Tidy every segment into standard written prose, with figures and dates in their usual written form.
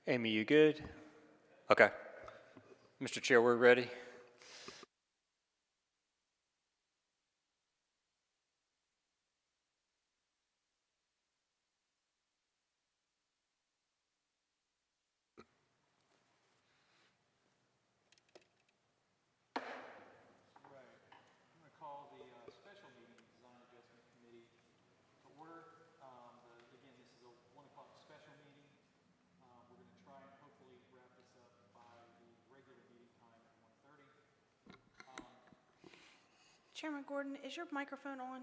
Amy, you good? Okay. Mr. Chair, we're ready. Chairman Gordon, is your microphone on?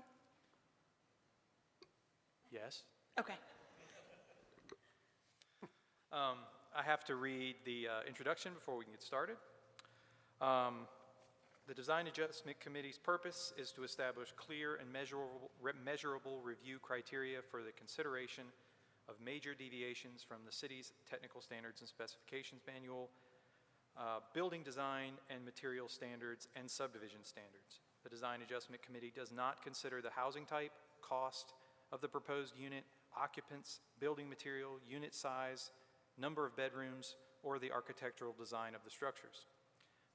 Yes. Okay. I have to read the introduction before we can get started. The Design Adjustment Committee's purpose is to establish clear and measurable review criteria for the consideration of major deviations from the city's technical standards and specifications manual, building design and material standards, and subdivision standards. The Design Adjustment Committee does not consider the housing type, cost of the proposed unit, occupants, building material, unit size, number of bedrooms, or the architectural design of the structures.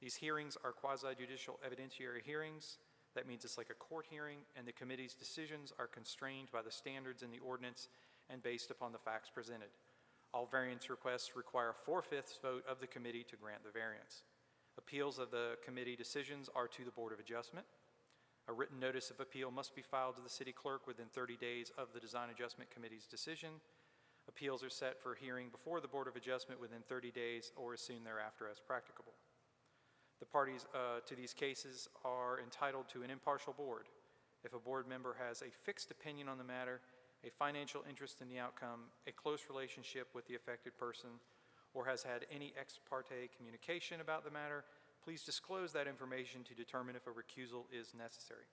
These hearings are quasi-judicial evidentiary hearings. That means it's like a court hearing, and the committee's decisions are constrained by the standards in the ordinance and based upon the facts presented. All variance requests require a 4/5 vote of the committee to grant the variance. Appeals of the committee decisions are to the Board of Adjustment. A written notice of appeal must be filed to the city clerk within 30 days of the Design Adjustment Committee's decision. Appeals are set for hearing before the Board of Adjustment within 30 days or as soon thereafter as practicable. The parties to these cases are entitled to an impartial board. If a board member has a fixed opinion on the matter, a financial interest in the outcome, a close relationship with the affected person, or has had any ex parte communication about the matter, please disclose that information to determine if a recusal is necessary.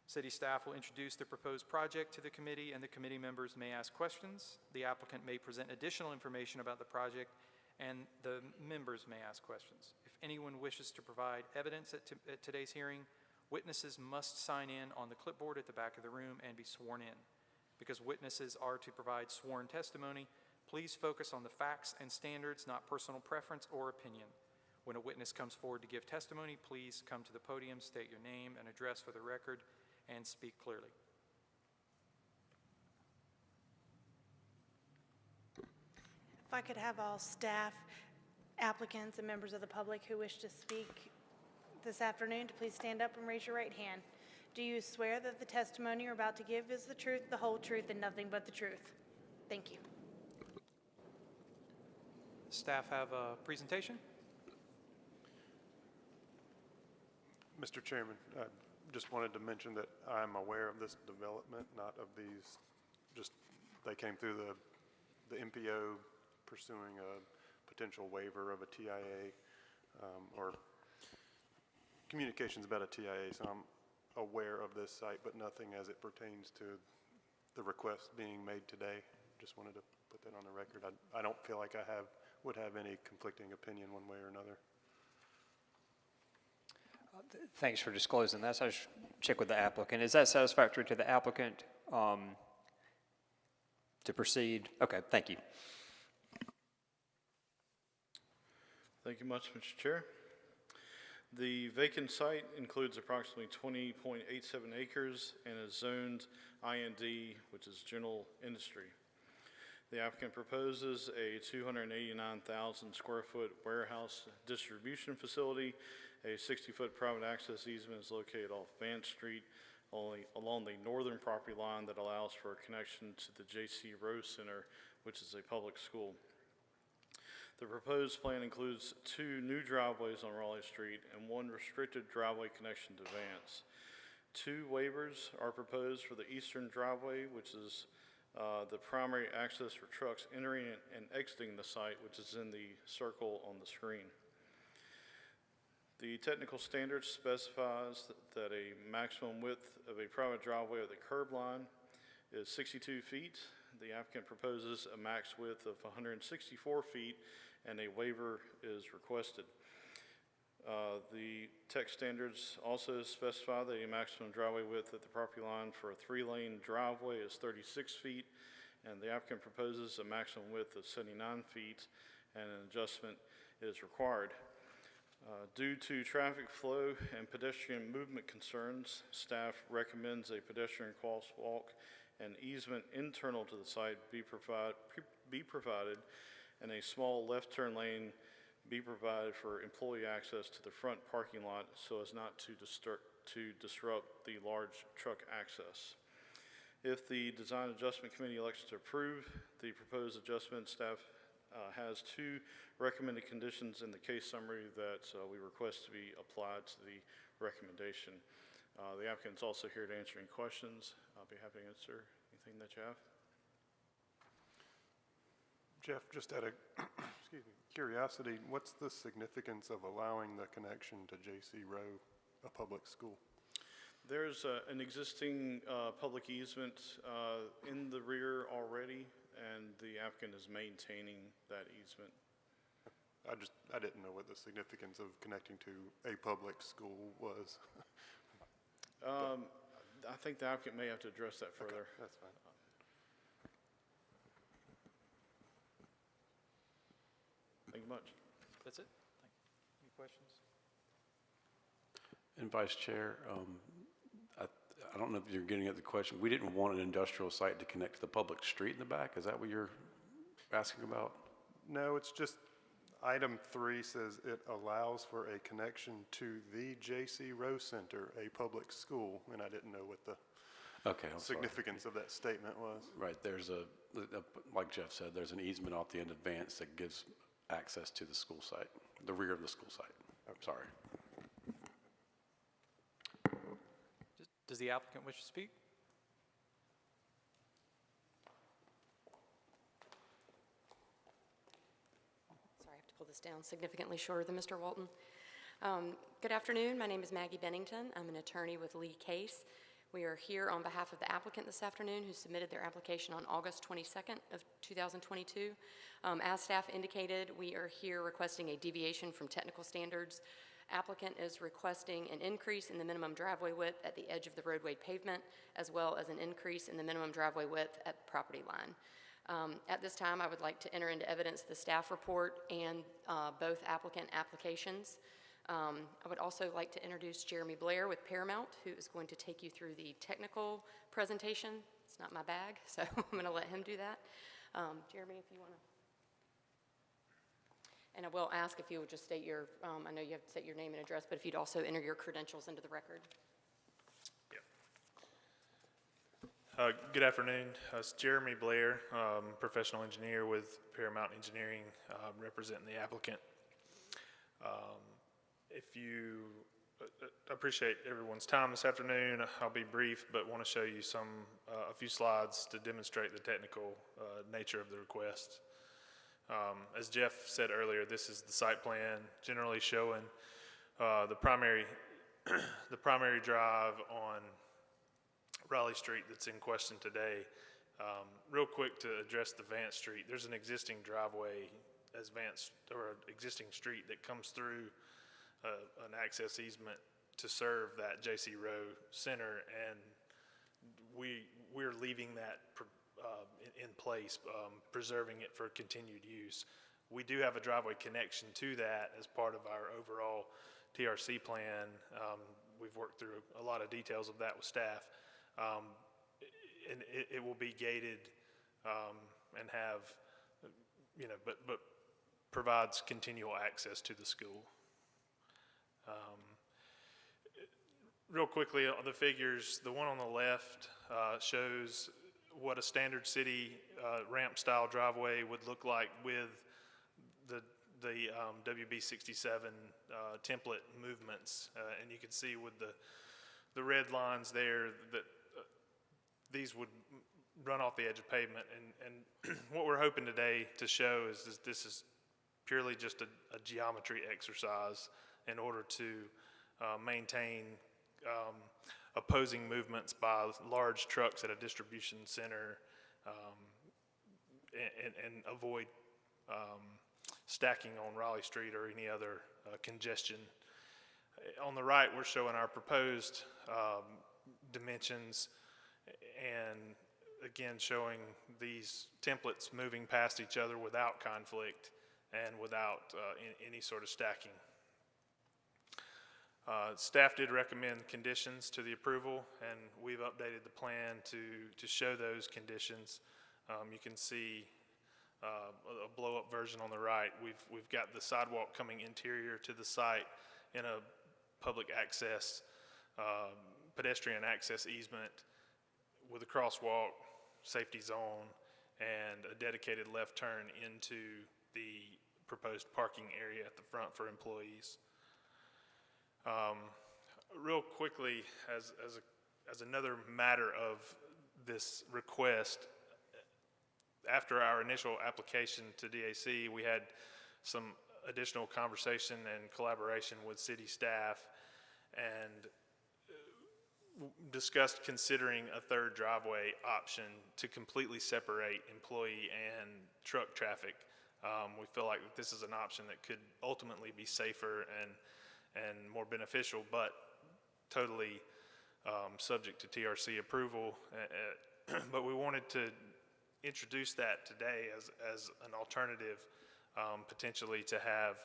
City staff will introduce the proposed project to the committee, and the committee members may ask questions. The applicant may present additional information about the project, and the members may ask questions. If anyone wishes to provide evidence at today's hearing, witnesses must sign in on the clipboard at the back of the room and be sworn in. Because witnesses are to provide sworn testimony, please focus on the facts and standards, not personal preference or opinion. When a witness comes forward to give testimony, please come to the podium, state your name and address for the record, and speak clearly. If I could have all staff, applicants, and members of the public who wish to speak this afternoon to please stand up and raise your right hand. Do you swear that the testimony you're about to give is the truth, the whole truth, and nothing but the truth? Thank you. Staff have a presentation. Mr. Chairman, I just wanted to mention that I'm aware of this development, not of these, just they came through the MPO pursuing a potential waiver of a TIA or communications about a TIA, so I'm aware of this site, but nothing as it pertains to the request being made today. Just wanted to put that on the record. I don't feel like I would have any conflicting opinion one way or another. Thanks for disclosing that. So I just check with the applicant. Is that satisfactory to the applicant to proceed? Okay, thank you. Thank you much, Mr. Chair. The vacant site includes approximately 20.87 acres and is zoned IND, which is general industry. The applicant proposes a 289,000 square foot warehouse distribution facility. A 60-foot private access easement is located off Vance Street along the northern property line that allows for a connection to the J.C. Rose Center, which is a public school. The proposed plan includes 2 new driveways on Raleigh Street and 1 restricted driveway connection to Vance. 2 waivers are proposed for the eastern driveway, which is the primary access for trucks entering and exiting the site, which is in the circle on the screen. The technical standard specifies that a maximum width of a private driveway at the curb line is 62 feet. The applicant proposes a max width of 164 feet, and a waiver is requested. The tech standards also specify that a maximum driveway width at the property line for a 3-lane driveway is 36 feet, and the applicant proposes a maximum width of 79 feet, and an adjustment is required. Due to traffic flow and pedestrian movement concerns, staff recommends a pedestrian crosswalk and easement internal to the site be provided, and a small left turn lane be provided for employee access to the front parking lot so as not to disrupt the large truck access. If the Design Adjustment Committee elects to approve the proposed adjustment, staff has two recommended conditions in the case summary that we request to be applied to the recommendation. The applicant's also here to answer any questions. I'll be happy to answer anything that you have. Jeff, just out of excuse me, curiosity, what's the significance of allowing the connection to J.C. Rowe, a public school? There's an existing public easement in the rear already, and the applicant is maintaining that easement. I didn't know what the significance of connecting to a public school was. I think the applicant may have to address that further. Okay, that's fine. Thank you much. That's it? Thank you. Any questions? And Vice Chair, I don't know if you're getting at the question. We didn't want an industrial site to connect to the public street in the back. Is that what you're asking about? No, it's just item 3 says it allows for a connection to the J.C. Rowe Center, a public school, and I didn't know what the Okay, I'm sorry. significance of that statement was. Right, there's like Jeff said, there's an easement off the end of Vance that gives access to the school site, the rear of the school site. I'm sorry. Does the applicant wish to speak? Sorry, I have to pull this down significantly shorter than Mr. Walton. Good afternoon. My name is Maggie Bennington. I'm an attorney with Lee Case. We are here on behalf of the applicant this afternoon who submitted their application on August 22nd of 2022. As staff indicated, we are here requesting a deviation from technical standards. Applicant is requesting an increase in the minimum driveway width at the edge of the roadway pavement, as well as an increase in the minimum driveway width at the property line. At this time, I would like to enter into evidence the staff report and both applicant applications. I would also like to introduce Jeremy Blair with Paramount, who is going to take you through the technical presentation. It's not my bag, so I'm going to let him do that. Jeremy, if you want to. And I will ask if you would just state your, I know you have to state your name and address, but if you'd also enter your credentials into the record. Good afternoon. It's Jeremy Blair, professional engineer with Paramount Engineering, representing the applicant. If you appreciate everyone's time this afternoon, I'll be brief, but want to show you a few slides to demonstrate the technical nature of the request. As Jeff said earlier, this is the site plan generally showing the primary drive on Raleigh Street that's in question today. Real quick to address the Vance Street, there's an existing driveway as Vance, or an existing street that comes through an access easement to serve that J.C. Rowe Center, and we're leaving that in place, preserving it for continued use. We do have a driveway connection to that as part of our overall TRC plan. We've worked through a lot of details of that with staff. And it will be gated and have, but provides continual access to the school. Real quickly on the figures, the one on the left shows what a standard city ramp style driveway would look like with the WB 67 template movements, and you can see with the red lines there that these would run off the edge of pavement, and what we're hoping today to show is this is purely just a geometry exercise in order to maintain opposing movements by large trucks at a distribution center and avoid stacking on Raleigh Street or any other congestion. On the right, we're showing our proposed dimensions, and again, showing these templates moving past each other without conflict and without any sort of stacking. Staff did recommend conditions to the approval, and we've updated the plan to show those conditions. You can see a blow-up version on the right. We've got the sidewalk coming interior to the site in a public access, pedestrian access easement with a crosswalk, safety zone, and a dedicated left turn into the proposed parking area at the front for employees. Real quickly, as another matter of this request, after our initial application to DAC, we had some additional conversation and collaboration with city staff and discussed considering a third driveway option to completely separate employee and truck traffic. We feel like this is an option that could ultimately be safer and more beneficial, but totally subject to TRC approval. But we wanted to introduce that today as an alternative, potentially to have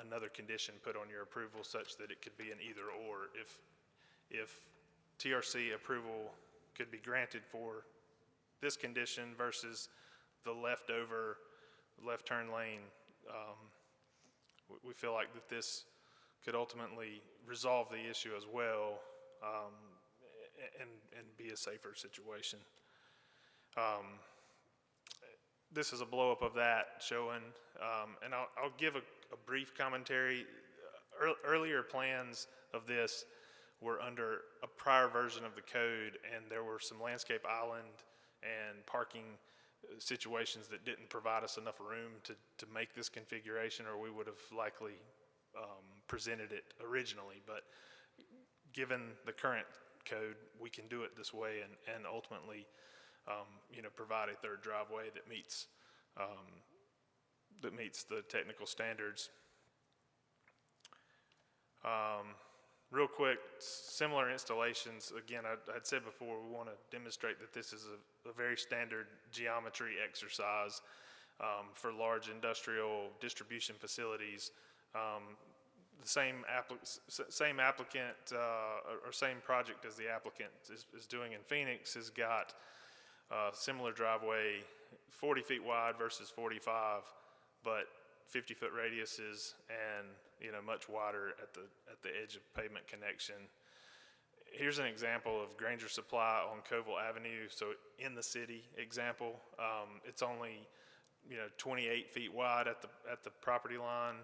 another condition put on your approval such that it could be an either or. If TRC approval could be granted for this condition versus the leftover left turn lane, we feel like that this could ultimately resolve the issue as well, and be a safer situation. This is a blow-up of that showing, and I'll give a brief commentary. Earlier plans of this were under a prior version of the code, and there were some landscape island and parking situations that didn't provide us enough room to make this configuration, or we would have likely presented it originally. But given the current code, we can do it this way and ultimately provide a third driveway that meets the technical standards. Real quick, similar installations, again, I'd said before, we want to demonstrate that this is a very standard geometry exercise for large industrial distribution facilities. The same applicant or same project as the applicant is doing in Phoenix has got similar driveway, 40 feet wide versus 45, but 50-foot radiuses and much wider at the edge of pavement connection. Here's an example of Granger Supply on Coville Avenue. So in the city example, it's only 28 feet wide at the property line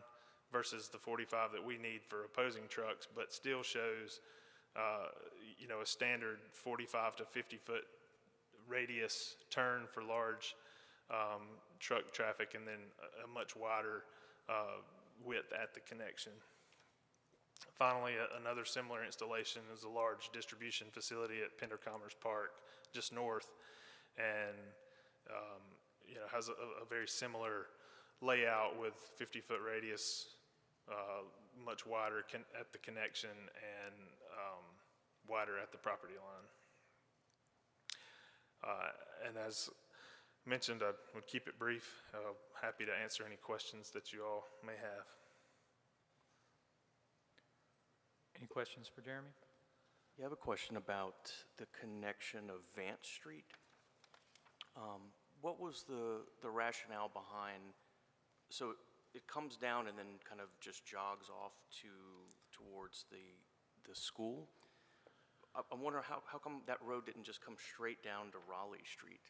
versus the 45 that we need for opposing trucks, but still shows a standard 45 to 50-foot radius turn for large truck traffic, and then a much wider width at the connection. Finally, another similar installation is a large distribution facility at Pender Commerce Park, just north, and has a very similar layout with 50-foot radius, much wider at the connection and wider at the property line. And as mentioned, I would keep it brief. Happy to answer any questions that you all may have. Any questions for Jeremy? You have a question about the connection of Vance Street. What was the rationale behind, so it comes down and then kind of just jogs off towards the school? I'm wondering how come that road didn't just come straight down to Raleigh Street?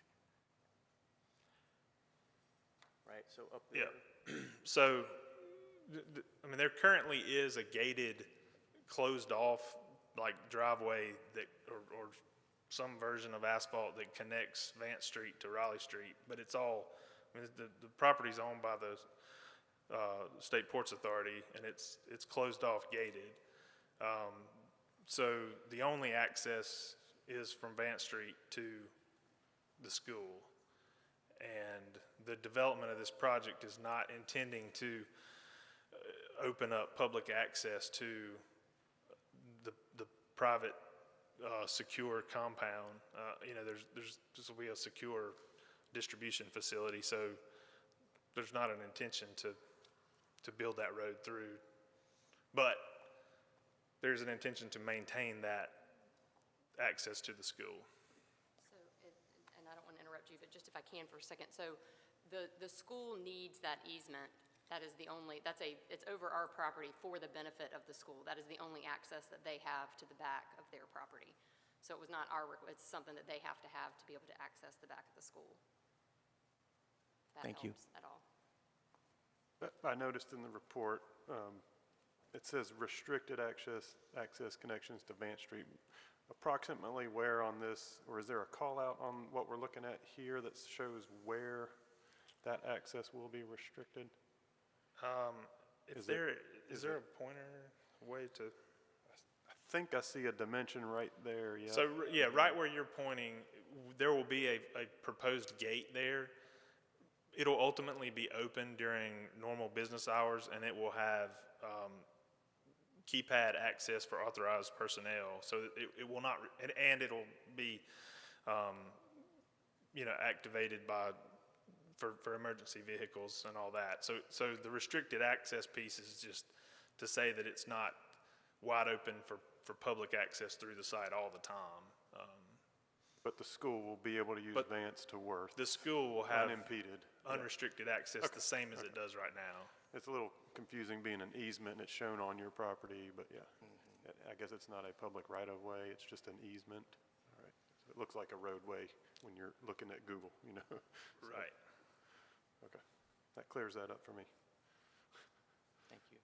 Right, so up there. Yeah. So, there currently is a gated, closed off, like driveway that, or some version of asphalt that connects Vance Street to Raleigh Street, but it's all, the property's owned by the State Ports Authority, and it's closed off, gated. So the only access is from Vance Street to the school. And the development of this project is not intending to open up public access to the private secure compound. You know, this will be a secure distribution facility, so there's not an intention to build that road through. But there's an intention to maintain that access to the school. So, and I don't want to interrupt you, but just if I can for a second. So the school needs that easement. That is the only, it's over our property for the benefit of the school. That is the only access that they have to the back of their property. So it was not it's something that they have to be able to access the back of the school. If that Thank you. helps at all. I noticed in the report, it says restricted access connections to Vance Street. Approximately where on this, or is there a call out on what we're looking at here that shows where that access will be restricted? Is there a pointer way to? I think I see a dimension right there, yeah. So, yeah, right where you're pointing, there will be a proposed gate there. It'll ultimately be open during normal business hours, and it will have keypad access for authorized personnel. So it will not, and it'll be, you know, activated for emergency vehicles and all that. So the restricted access piece is just to say that it's not wide open for public access through the site all the time. But the school will be able to use But Vance to Worth The school will have unimpeded. unrestricted access the same as it does right now. It's a little confusing being an easement and it's shown on your property, but yeah. I guess it's not a public right-of-way, it's just an easement. All right. So it looks like a roadway when you're looking at Google, you know? So, Right. okay. That clears that up for me. Thank you.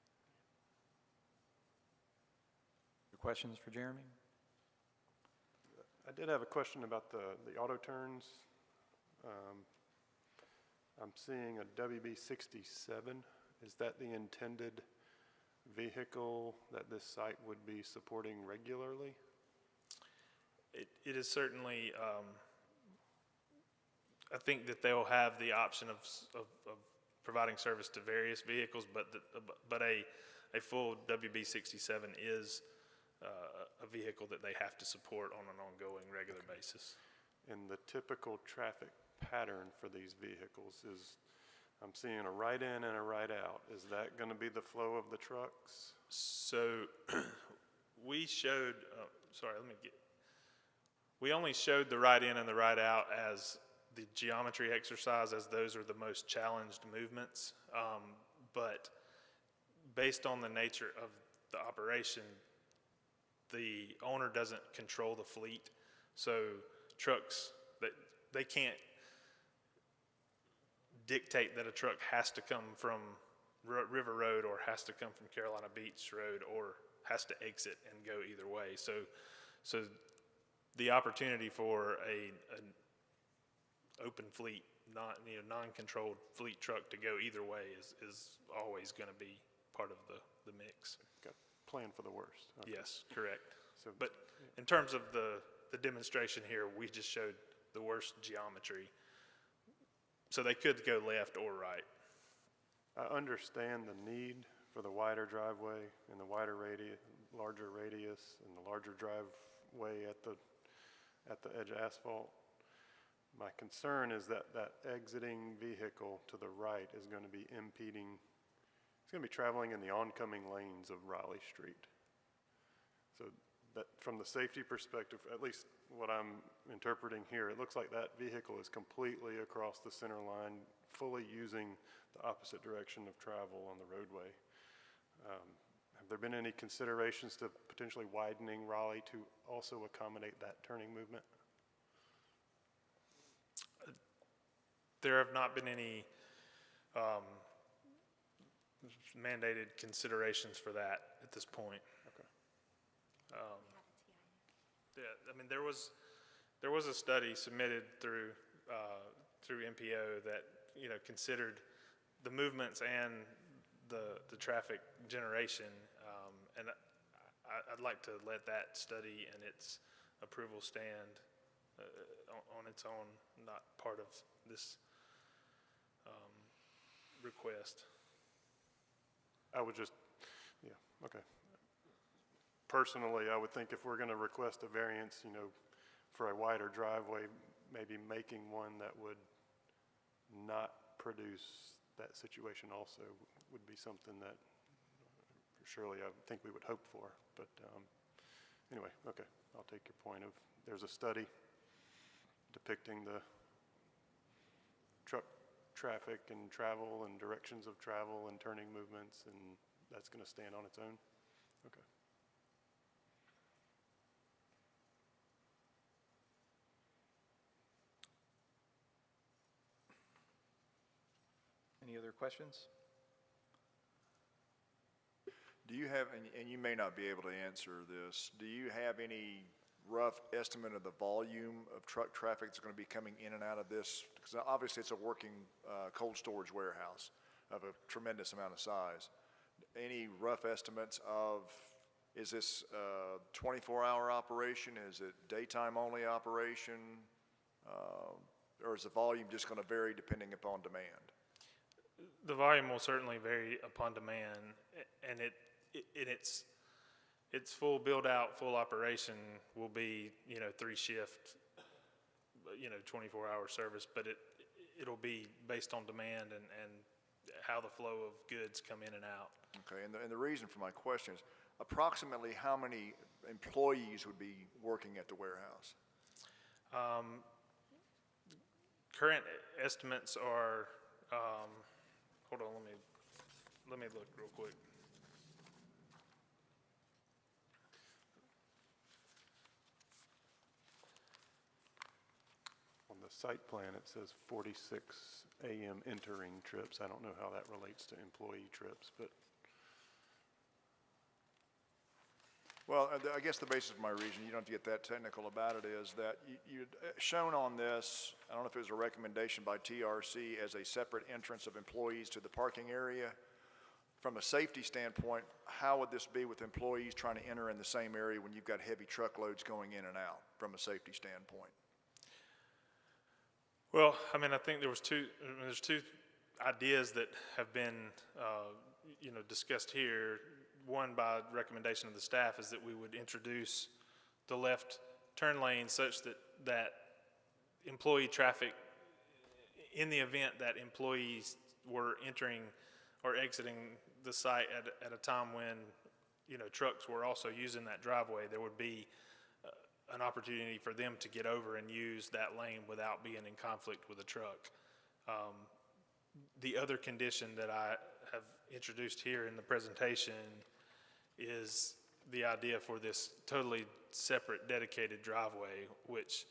Your questions for Jeremy? I did have a question about the auto turns. I'm seeing a WB 67. Is that the intended vehicle that this site would be supporting regularly? It is certainly, I think that they'll have the option of providing service to various vehicles, but a full WB 67 is a vehicle that they have to support on an ongoing, regular basis. And the typical traffic pattern for these vehicles is, I'm seeing a right in and a right out. Is that going to be the flow of the trucks? So we showed, we only showed the right in and the right out as the geometry exercise, as those are the most challenged movements. But based on the nature of the operation, the owner doesn't control the fleet. So trucks, they can't dictate that a truck has to come from River Road or has to come from Carolina Beach Road or has to exit and go either way. So the opportunity for an open fleet, non-controlled fleet truck to go either way is always going to be part of the mix. Got plan for the worst. Okay. Yes, correct. So, But in terms of the demonstration here, we just showed the worst geometry. So they could go left or right. I understand the need for the wider driveway and the wider radius, larger radius, and the larger driveway at the edge of asphalt. My concern is that exiting vehicle to the right is going to be impeding, it's going to be traveling in the oncoming lanes of Raleigh Street. So that from the safety perspective, at least what I'm interpreting here, it looks like that vehicle is completely across the center line, fully using the opposite direction of travel on the roadway. Have there been any considerations to potentially widening Raleigh to also accommodate that turning movement? There have not been any mandated considerations for that at this point. Okay. Yeah, I mean, there was a study submitted through MPO that, considered the movements and the traffic generation, and I'd like to let that study and its approval stand on its own, not part of this request. I would just, yeah, okay. personally, I would think if we're going to request a variance, you know, for a wider driveway, maybe making one that would not produce that situation also would be something that surely I think we would hope for. But anyway, okay, I'll take your point of, there's a study depicting the truck traffic and travel and directions of travel and turning movements, and that's going to stand on its own? Okay. Any other questions? Do you have, and you may not be able to answer this, do you have any rough estimate of the volume of truck traffic that's going to be coming in and out of this? Because obviously it's a working cold storage warehouse of a tremendous amount of size. Any rough estimates of, is this a 24-hour operation? Is it daytime-only operation? Or is the volume just going to vary depending upon demand? The volume will certainly vary upon demand, and its full build-out, full operation will be, 3-shift, 24-hour service, but it'll be based on demand and how the flow of goods come in and out. Okay, and the reason for my question is approximately how many employees would be working at the warehouse? Current estimates are, hold on, let me look real quick. On the site plan, it says 46 AM entering trips. I don't know how that relates to employee trips, but. Well, I guess the basis of my reason, you don't have to get that technical about it, is that you'd shown on this, I don't know if it was a recommendation by TRC as a separate entrance of employees to the parking area. From a safety standpoint, how would this be with employees trying to enter in the same area when you've got heavy truckloads going in and out from a safety standpoint? Well, I think there's two ideas that have been, discussed here. One, by recommendation of the staff, is that we would introduce the left turn lane such that employee traffic, in the event that employees were entering or exiting the site at a time when, trucks were also using that driveway, there would be an opportunity for them to get over and use that lane without being in conflict with a truck. The other condition that I have introduced here in the presentation is the idea for this totally separate dedicated driveway, which,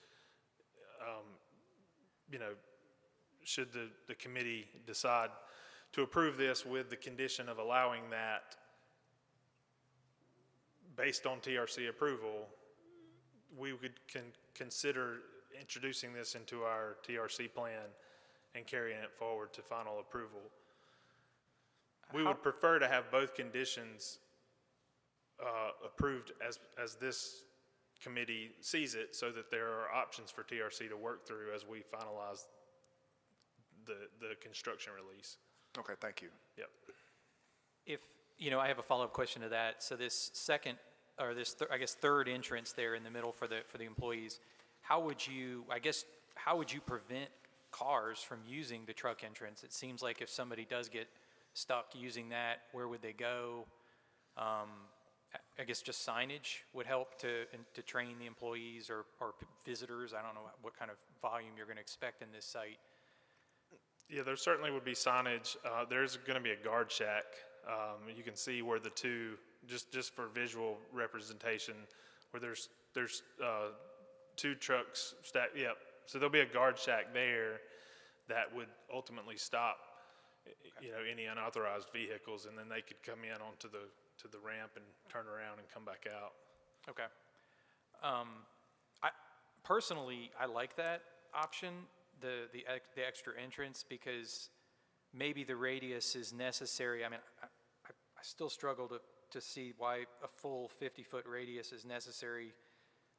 should the committee decide to approve this with the condition of allowing that based on TRC approval, we would consider introducing this into our TRC plan and carrying it forward to final approval. We would prefer to have both conditions approved as this committee sees it, so that there are options for TRC to work through as we finalize the construction release. Okay, thank you. Yep. If, I have a follow-up question to that. So this second, or this, third entrance there in the middle for the employees, how would you prevent cars from using the truck entrance? It seems like if somebody does get stuck using that, where would they go? I guess just signage would help to train the employees or visitors. I don't know what kind of volume you're going to expect in this site. Yeah, there certainly would be signage. There's going to be a guard shack. You can see where the two, just for visual representation, where there's two trucks stacked. Yep. So there'll be a guard shack there that would ultimately stop, any unauthorized vehicles, and then they could come in onto the ramp and turn around and come back out. Okay. Personally, I like that option, the extra entrance, because maybe the radius is necessary. I still struggle to see why a full 50-foot radius is necessary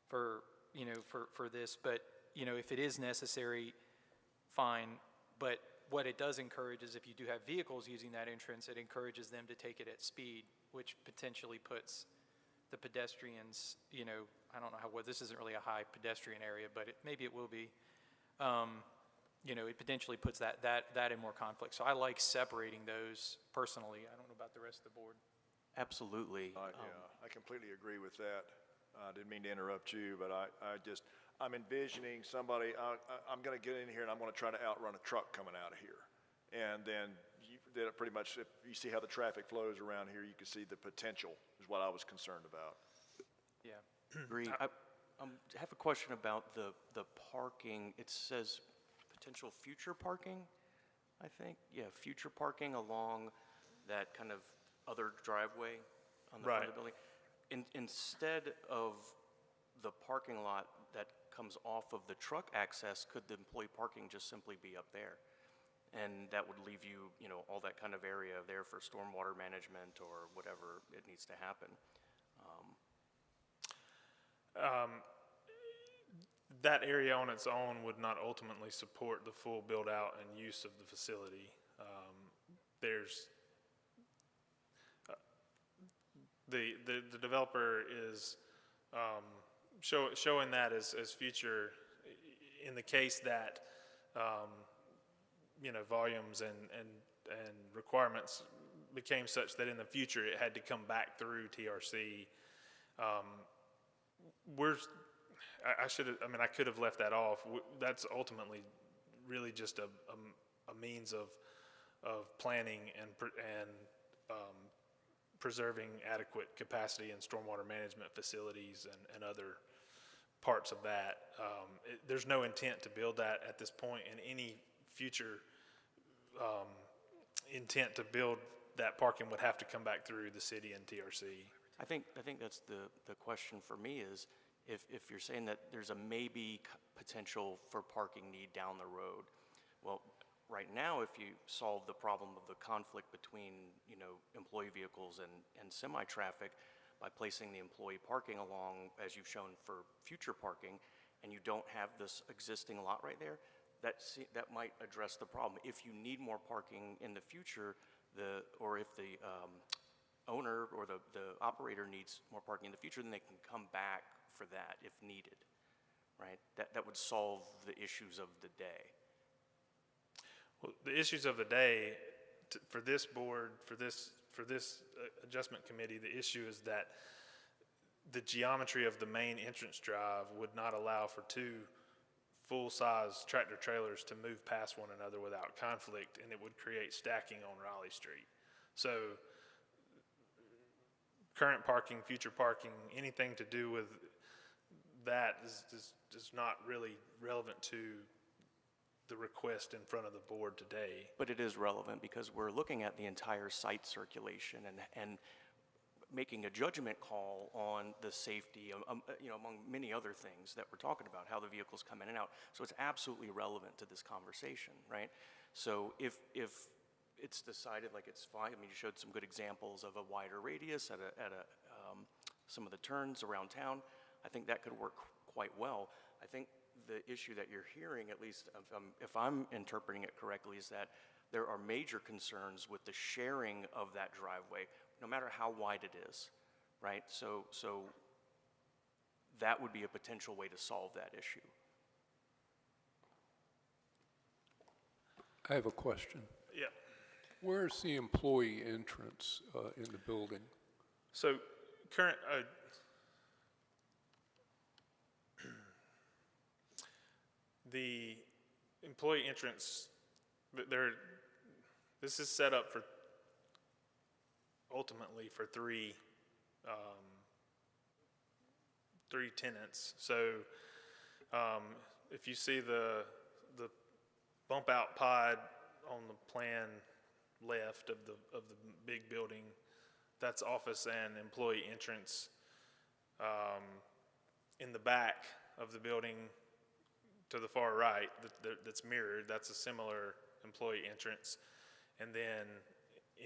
for this, but if it is necessary, fine. But what it does encourage is, if you do have vehicles using that entrance, it encourages them to take it at speed, which potentially puts the pedestrians, you know, I don't know how, well, this isn't really a high pedestrian area, but maybe it will be. You know, it potentially puts that in more conflict. So I like separating those personally. I don't know about the rest of the board. Absolutely. Yeah, I completely agree with that. I didn't mean to interrupt you, but I'm envisioning somebody, I'm going to get in here and I'm going to try to outrun a truck coming out of here. And then you did it pretty much, if you see how the traffic flows around here, you can see the potential is what I was concerned about. Yeah. Agree. I have a question about the parking. It says potential future parking, I think. Yeah, future parking along that kind of other driveway on the front of the building. Instead of the parking lot that comes off of the truck access, could the employee parking just simply be up there? And that would leave you, you know, all that kind of area there for stormwater management or whatever it needs to happen. That area on its own would not ultimately support the full build-out and use of the facility. There's the developer is showing that as future in the case that you know, volumes and requirements became such that in the future it had to come back through TRC. I could have left that off. That's ultimately really just a means of planning and preserving adequate capacity in stormwater management facilities and other parts of that. There's no intent to build that at this point, and any future intent to build that parking would have to come back through the city and TRC. I think that's the question for me is, if you're saying that there's a maybe potential for parking need down the road, well, right now, if you solve the problem of the conflict between, you know, employee vehicles and semi-traffic by placing the employee parking along, as you've shown for future parking, and you don't have this existing lot right there, that might address the problem. If you need more parking in the future, or if the owner or the operator needs more parking in the future, then they can come back for that if needed, right? That would solve the issues of the day. Well, the issues of the day for this board, for this adjustment committee, the issue is that the geometry of the main entrance drive would not allow for two full-size tractor trailers to move past one another without conflict, and it would create stacking on Raleigh Street. So current parking, future parking, anything to do with that is not really relevant to the request in front of the board today. But it is relevant because we're looking at the entire site circulation and making a judgment call on the safety, you know, among many other things that we're talking about, how the vehicles come in and out. So it's absolutely relevant to this conversation, right? So if it's decided like it's fine, I mean, you showed some good examples of a wider radius at some of the turns around town. I think that could work quite well. I think the issue that you're hearing, at least if I'm interpreting it correctly, is that there are major concerns with the sharing of that driveway, no matter how wide it is, right? So that would be a potential way to solve that issue. I have a question. Yeah. Where's the employee entrance in the building? So current, the employee entrance, this is set up for ultimately for three tenants. So if you see the bump out pod on the plan left of the big building, that's office and employee entrance. In the back of the building to the far right that's mirrored, that's a similar employee entrance. And then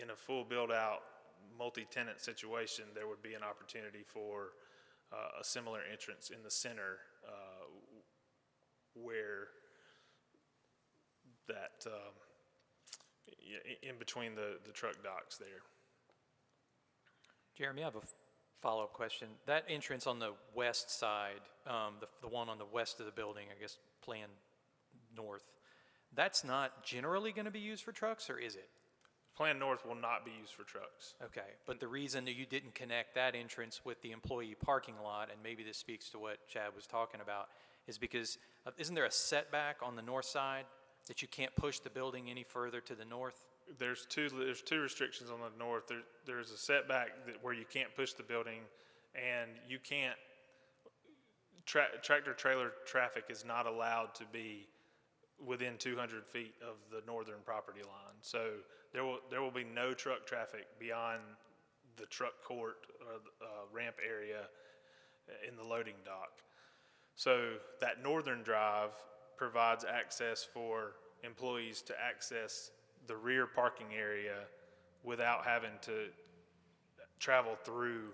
in a full build-out multi-tenant situation, there would be an opportunity for a similar entrance in the center where that, in between the truck docks there. Jeremy, I have a Follow-up question. That entrance on the west side, the one on the west of the building, I guess, plan north, that's not generally going to be used for trucks, or is it? Plan North will not be used for trucks. Okay, but the reason that you didn't connect that entrance with the employee parking lot, and maybe this speaks to what Chad was talking about, is because, isn't there a setback on the north side that you can't push the building any further to the north? There's two restrictions on the north. There's a setback where you can't push the building, and you can't, tractor trailer traffic is not allowed to be within 200 feet of the northern property line. So there will be no truck traffic beyond the truck court or ramp area in the loading dock. So that northern drive provides access for employees to access the rear parking area without having to travel through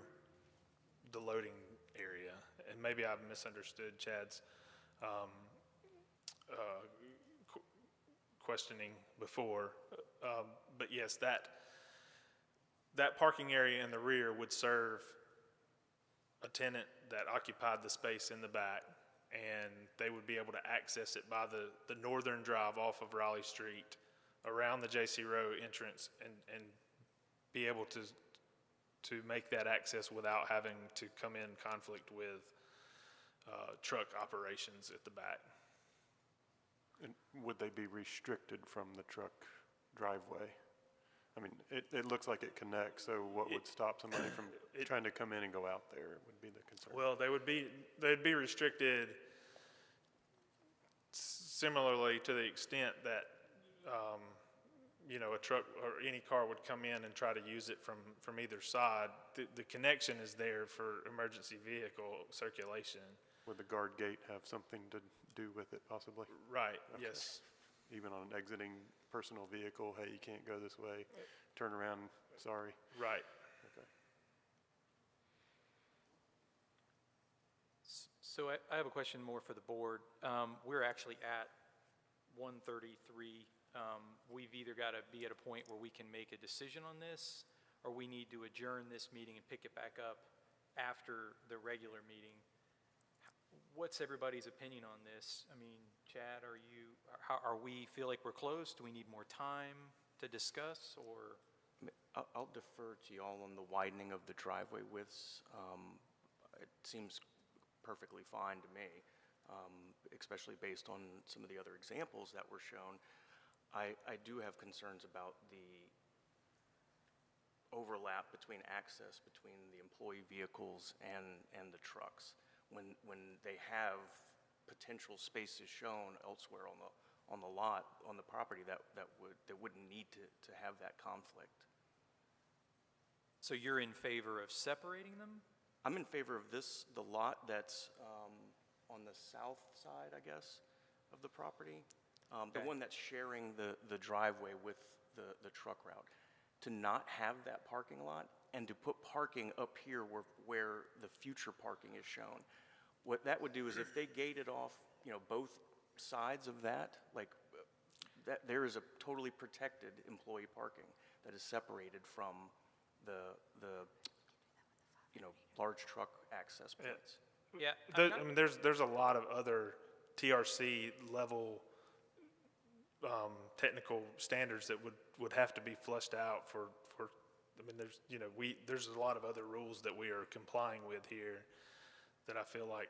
the loading area. And maybe I've misunderstood Chad's questioning before, but yes, that parking area in the rear would serve a tenant that occupied the space in the back, and they would be able to access it by the northern drive off of Raleigh Street, around the J.C. Rowe entrance, and be able to make that access without having to come in conflict with truck operations at the back. And would they be restricted from the truck driveway? I mean, it looks like it connects, so what would stop somebody from trying to come in and go out there would be the concern. Well, they'd be restricted similarly to the extent that, a truck or any car would come in and try to use it from either side. The connection is there for emergency vehicle circulation. Would the guard gate have something to do with it possibly? Right, Okay. yes. Even on an exiting personal vehicle, hey, you can't go this way, turn around, sorry. Right. Okay. So I have a question more for the board. We're actually at 1:33. We've either got to be at a point where we can make a decision on this, or we need to adjourn this meeting and pick it back up after the regular meeting. What's everybody's opinion on this? I mean, Chad, are we feel like we're close? Do we need more time to discuss, or? I'll defer to y'all on the widening of the driveway widths. It seems perfectly fine to me, especially based on some of the other examples that were shown. I do have concerns about the overlap between access between the employee vehicles and the trucks. When they have potential spaces shown elsewhere on the lot, on the property, that wouldn't need to have that conflict. So you're in favor of separating them? I'm in favor of the lot that's on the south side, I guess, of the property. The Okay. one that's sharing the driveway with the truck route. To not have that parking lot and to put parking up here where the future parking is shown. What that would do is if they gated off, both sides of that, that there is a totally protected employee parking that is separated from the large truck access points. Yeah. I mean, there's a lot of other TRC level technical standards that would have to be flushed out for. I mean, there's a lot of other rules that we are complying with here that I feel like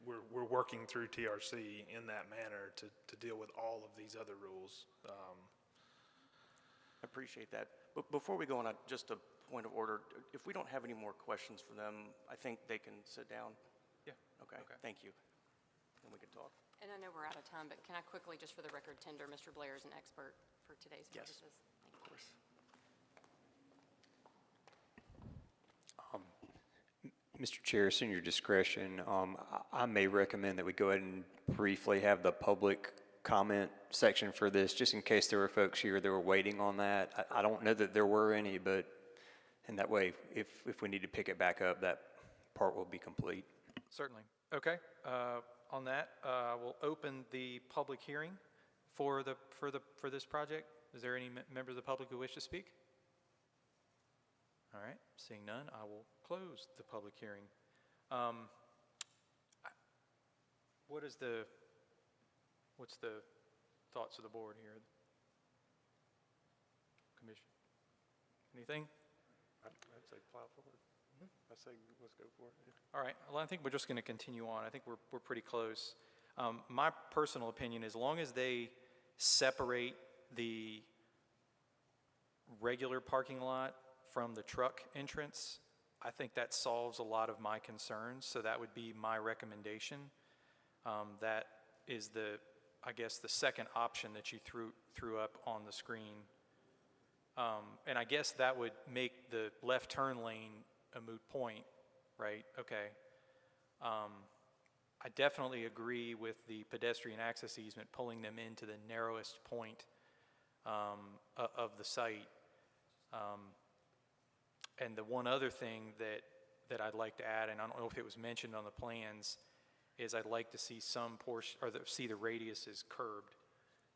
we're working through TRC in that manner to deal with all of these other rules. I appreciate that. But before we go on, just a point of order. If we don't have any more questions for them, I think they can sit down. Yeah. Okay. Thank you. And we can talk. And I know we're out of time, but can I quickly, just for the record, tender Mr. Blair as an expert for today's Yes. purposes? Thank you. Of course. Mr. Chair, it's in your discretion. I may recommend that we go ahead and briefly have the public comment section for this, just in case there were folks here that were waiting on that. I don't know that there were any, but in that way, if we need to pick it back up, that part will be complete. Certainly. Okay. On that, we'll open the public hearing for this project. Is there any members of the public who wish to speak? All right, seeing none, I will close the public hearing. What's the thoughts of the board here? Commission? Anything? I'd say plow forward. I'd say let's go for it. Yeah. All right, well, I think we're just going to continue on. I think we're pretty close. My personal opinion, as long as they separate the regular parking lot from the truck entrance, I think that solves a lot of my concerns, so that would be my recommendation. That is I guess, the second option that you threw up on the screen. And I guess that would make the left turn lane a moot point, right? Okay. I definitely agree with the pedestrian access easement, pulling them into the narrowest point of the site. And the one other thing that I'd like to add, and I don't know if it was mentioned on the plans, is I'd like to see some portion, or see the radiuses curbed,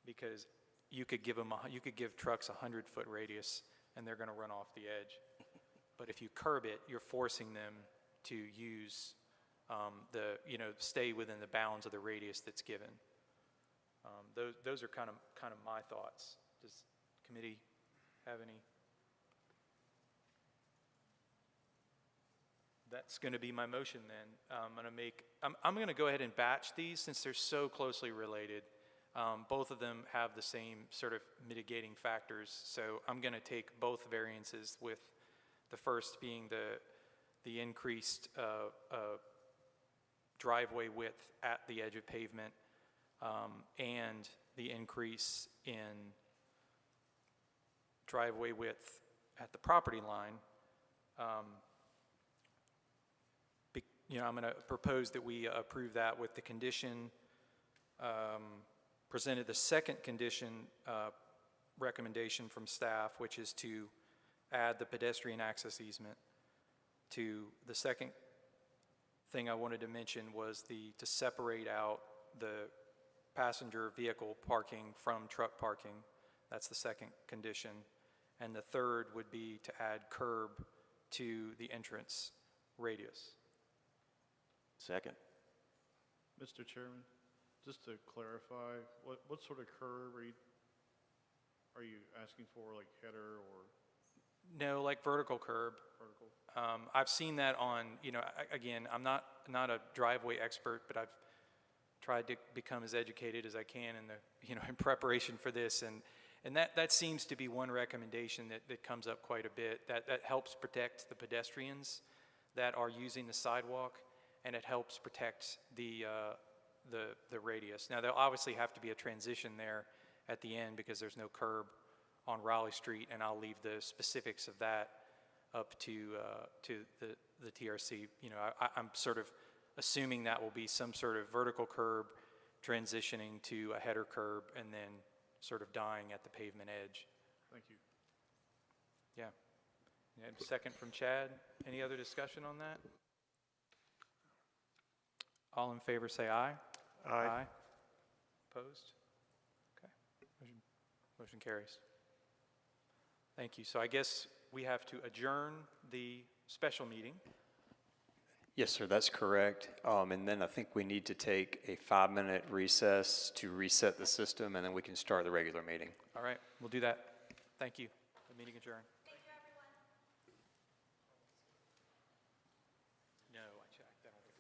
because you could give trucks a 100-foot radius and they're going to run off the edge. But if you curb it, you're forcing them to use stay within the bounds of the radius that's given. Those are kind of my thoughts. Does committee have any? That's going to be my motion then. I'm going to go ahead and batch these since they're so closely related. Both of them have the same sort of mitigating factors. So I'm going to take both variances, with the first being the increased driveway width at the edge of pavement, and the increase in driveway width at the property line. I'm going to propose that we approve that with the condition presented, the second condition recommendation from staff, which is to add the pedestrian access easement. To the second thing I wanted to mention was to separate out the passenger vehicle parking from truck parking. That's the second condition. And the third would be to add curb to the entrance radius. Second. Mr. Chairman, just to clarify, what sort of curb are you asking for, like header or? No, like vertical curb. Vertical. I've seen that on, again, I'm not a driveway expert, but I've tried to become as educated as I can in preparation for this, and that seems to be one recommendation that comes up quite a bit. That helps protect the pedestrians that are using the sidewalk, and it helps protect the radius. Now, there'll obviously have to be a transition there at the end because there's no curb on Raleigh Street, and I'll leave the specifics of that up to the TRC. I'm sort of assuming that will be some sort of vertical curb transitioning to a header curb and then sort of dying at the pavement edge. Thank you. Yeah. And second from Chad. Any other discussion on that? All in favor say aye. Aye. Opposed? Okay. Motion carries. Thank you. So I guess we have to adjourn the special meeting. Yes, sir, that's correct. And then I think we need to take a 5-minute recess to reset the system, and then we can start the regular meeting. All right, we'll do that. Thank you. The meeting adjourned.